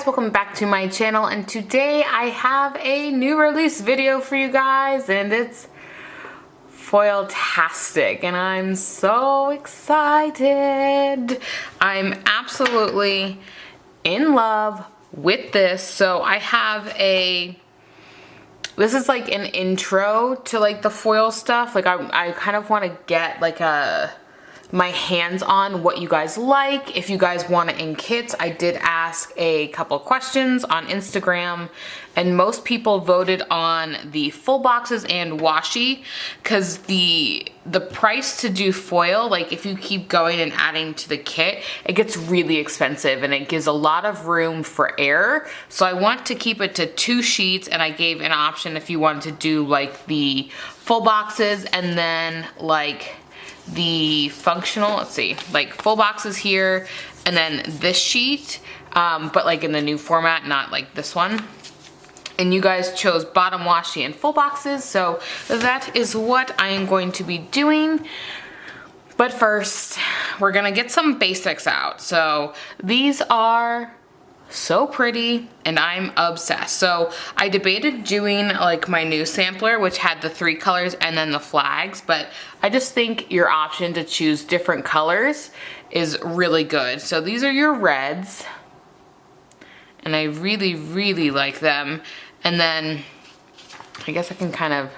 guys, welcome back to my channel, and today I have a new release video for you guys, and it's foil-tastic, and I'm so excited. I'm absolutely in love with this. So I have this is like an intro to like the foil stuff. Like I kind of want to get like my hands on what you guys like. If you guys want it in kits, I did ask a couple questions on Instagram, and most people voted on the full boxes and washi, because the price to do foil, like if you keep going and adding to the kit, it gets really expensive and it gives a lot of room for error. So I want to keep it to 2 sheets, and I gave an option if you wanted to do like the full boxes and then like the functional, let's see, like full boxes here and then this sheet, but like in the new format, not like this one. And you guys chose bottom washi and full boxes, so that is what I am going to be doing. But first, we're gonna get some basics out. So these are so pretty and I'm obsessed. So I debated doing like my new sampler, which had the 3 colors and then the flags, but I just think your option to choose different colors is really good. So these are your reds, and I really like them. And then I guess I can kind of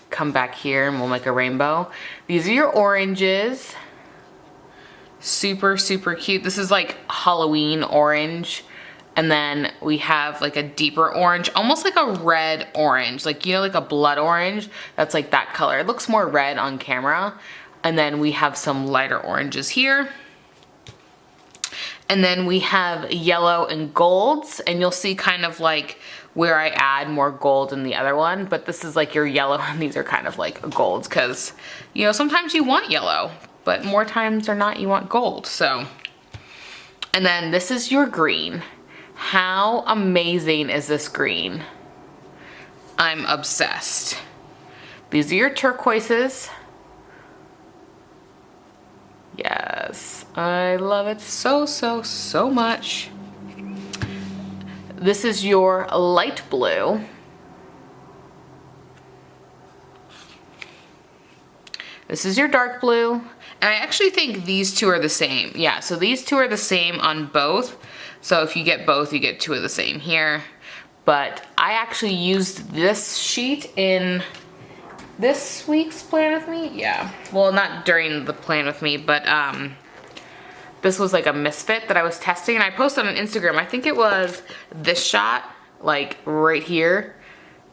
come back here and we'll make a rainbow. These are your oranges. Super cute. This is like Halloween orange. And then we have like a deeper orange, almost like a red orange, like, you know, like a blood orange. That's like that color. It looks more red on camera. And then we have some lighter oranges here. And then we have yellow and golds, and you'll see kind of like where I add more gold in the other one, but this is like your yellow, and these are kind of like golds, because, you know, sometimes you want yellow, but more times than not you want gold. So, and then this is your green. How amazing is this green? I'm obsessed. These are your turquoises. Yes, I love it so much. This is your light blue. This is your dark blue. And I actually think these two are the same. Yeah, so these two are the same on both. So if you get both, you get 2 of the same here. But I actually used this sheet in this week's Plan With Me. Yeah, well, not during the Plan With Me, but this was like a misfit that I was testing, and I posted on Instagram. I think it was this shot, like right here.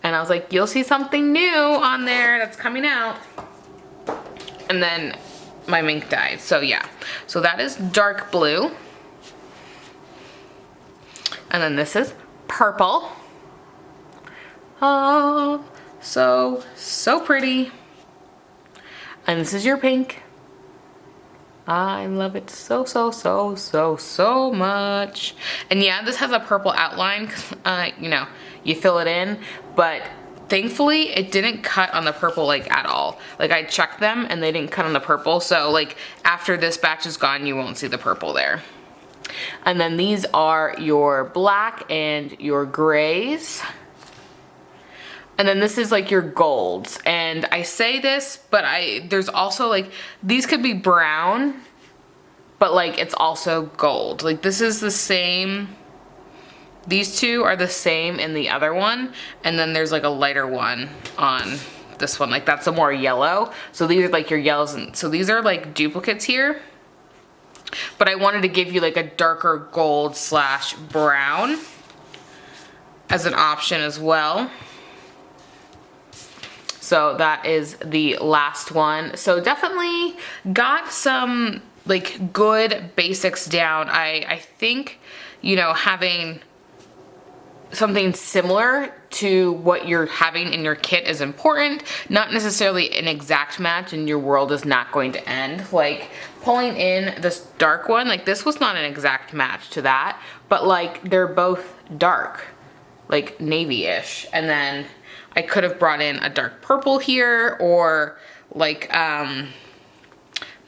And I was like, you'll see something new on there that's coming out. And then my mink died, so yeah. So that is dark blue. And then this is purple. Oh, so pretty. And this is your pink. I love it so much. And yeah, this has a purple outline, you know, you fill it in, but thankfully it didn't cut on the purple like at all. Like I checked them and they didn't cut on the purple, so like after this batch is gone, you won't see the purple there. And then these are your black and your grays. And then this is like your golds. And I say this, but there's also like, these could be brown, but like it's also gold. Like this is the same, these two are the same in the other one. And then there's like a lighter one on this one. Like that's a more yellow. So these are like your yellows. And so these are like duplicates here. But I wanted to give you like a darker gold / brown as an option as well. So that is the last one. So definitely got some like good basics down. I think, you know, having something similar to what you're having in your kit is important. Not necessarily an exact match, and your world is not going to end. Like pulling in this dark one, like this was not an exact match to that, but like they're both dark, like navy-ish. And then I could have brought in a dark purple here, or like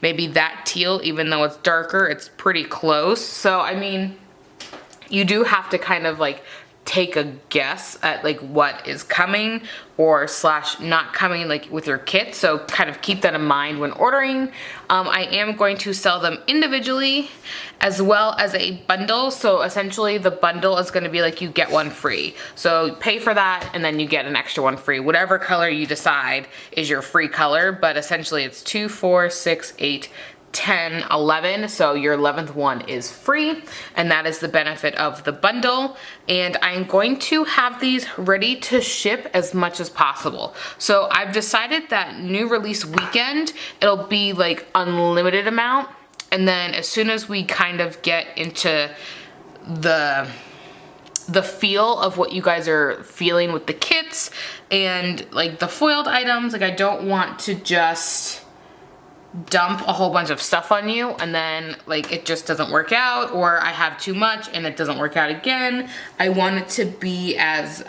maybe that teal, even though it's darker, it's pretty close. So I mean, you do have to kind of like take a guess at like what is coming or slash not coming like with your kit. So kind of keep that in mind when ordering. I am going to sell them individually as well as a bundle. So essentially the bundle is going to be like you get one free. So pay for that and then you get an extra one free. Whatever color you decide is your free color, but essentially it's 2, 4, 6, 8, 10, 11, so your 11th one is free, and that is the benefit of the bundle. And I'm going to have these ready to ship as much as possible. So I've decided that new release weekend, it'll be like unlimited amount, and then as soon as we kind of get into the feel of what you guys are feeling with the kits and like the foiled items, like I don't want to just dump a whole bunch of stuff on you and then like it just doesn't work out, or I have too much and it doesn't work out again. I want it to be as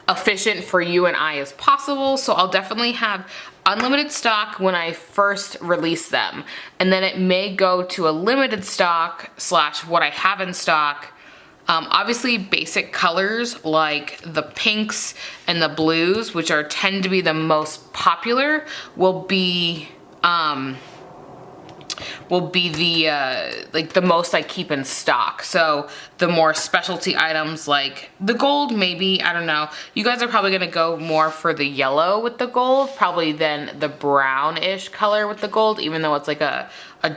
efficient for you and I as possible. So I'll definitely have unlimited stock when I first release them, and then it may go to a limited stock slash what I have in stock. Obviously basic colors like the pinks and the blues, which tend to be the most popular, will be the most I keep in stock. So the more specialty items like the gold, maybe, I don't know. You guys are probably gonna go more for the yellow with the gold, probably than the brownish color with the gold, even though it's like a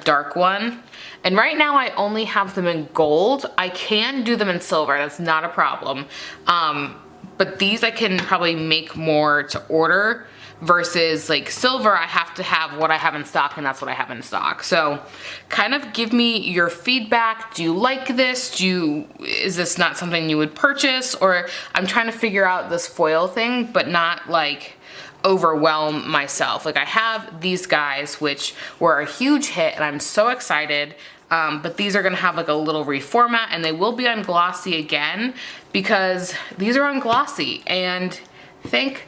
dark one. And right now I only have them in gold. I can do them in silver, that's not a problem. But these I can probably make more to order, versus like silver, I have to have what I have in stock, and that's what I have in stock. So kind of give me your feedback. Do you like this? Is this not something you would purchase? Or I'm trying to figure out this foil thing, but not like overwhelm myself. Like I have these guys, which were a huge hit, and I'm so excited. But these are gonna have like a little reformat, and they will be on glossy again, because these are on glossy, and thank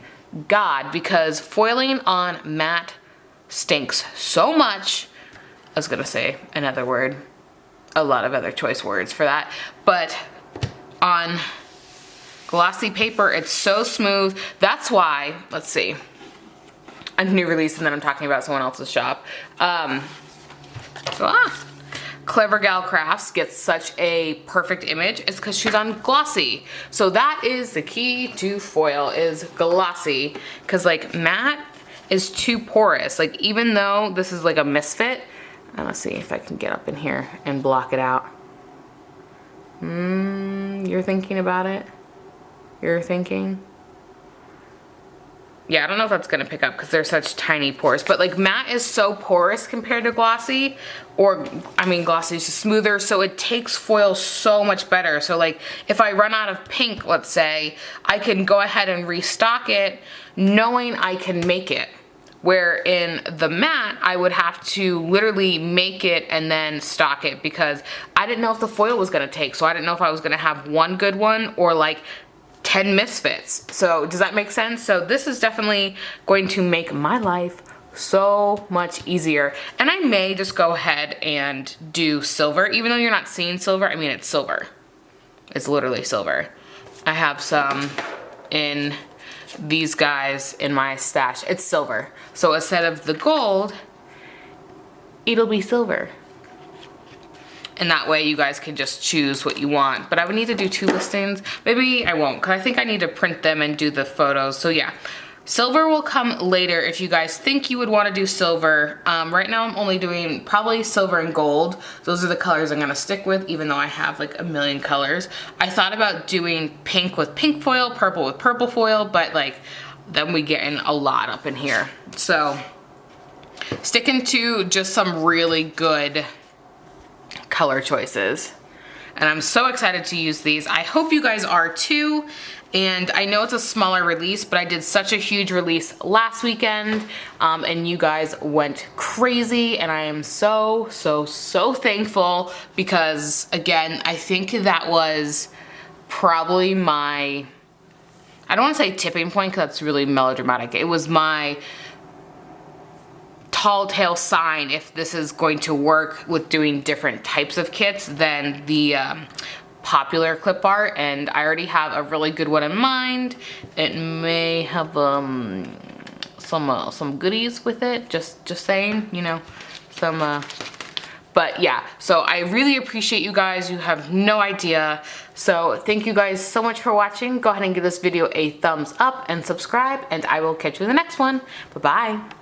God, because foiling on matte stinks so much. I was gonna say another word, a lot of other choice words for that, but on glossy paper, it's so smooth. That's why, let's see, a new release, and then I'm talking about someone else's shop. Clever Gal Crafts gets such a perfect image is because she's on glossy. So that is the key to foil, is glossy, because like matte is too porous. Like even though this is like a misfit, let's see if I can get up in here and block it out. You're thinking about it? You're thinking? Yeah, I don't know if that's gonna pick up because they're such tiny pores, but like matte is so porous compared to glossy, or I mean glossy is just smoother, so it takes foil so much better. So like if I run out of pink, let's say, I can go ahead and restock it knowing I can make it. Where in the matte, I would have to literally make it and then stock it, because I didn't know if the foil was gonna take, so I didn't know if I was gonna have one good one or like 10 misfits. So does that make sense? So this is definitely going to make my life so much easier. And I may just go ahead and do silver, even though you're not seeing silver. I mean, it's silver. It's literally silver. I have some in these guys in my stash. It's silver. So instead of the gold, it'll be silver. And that way you guys can just choose what you want. But I would need to do 2 listings. Maybe I won't, because I think I need to print them and do the photos. So yeah, silver will come later if you guys think you would want to do silver. Right now I'm only doing probably silver and gold. Those are the colors I'm going to stick with, even though I have like a million colors. I thought about doing pink with pink foil, purple with purple foil, but like then we get in a lot up in here. So sticking to just some really good color choices, and I'm so excited to use these. I hope you guys are too. And I know it's a smaller release, but I did such a huge release last weekend, and you guys went crazy, and I am so thankful, because again, I think that was probably my, I don't want to say tipping point because that's really melodramatic. It was my tall tale sign if this is going to work with doing different types of kits than the popular clip art, and I already have a really good one in mind. It may have some goodies with it, just saying, you know, some but yeah, so I really appreciate you guys. You have no idea. So thank you guys so much for watching. Go ahead and give this video a thumbs up and subscribe, and I will catch you in the next one. Bye bye.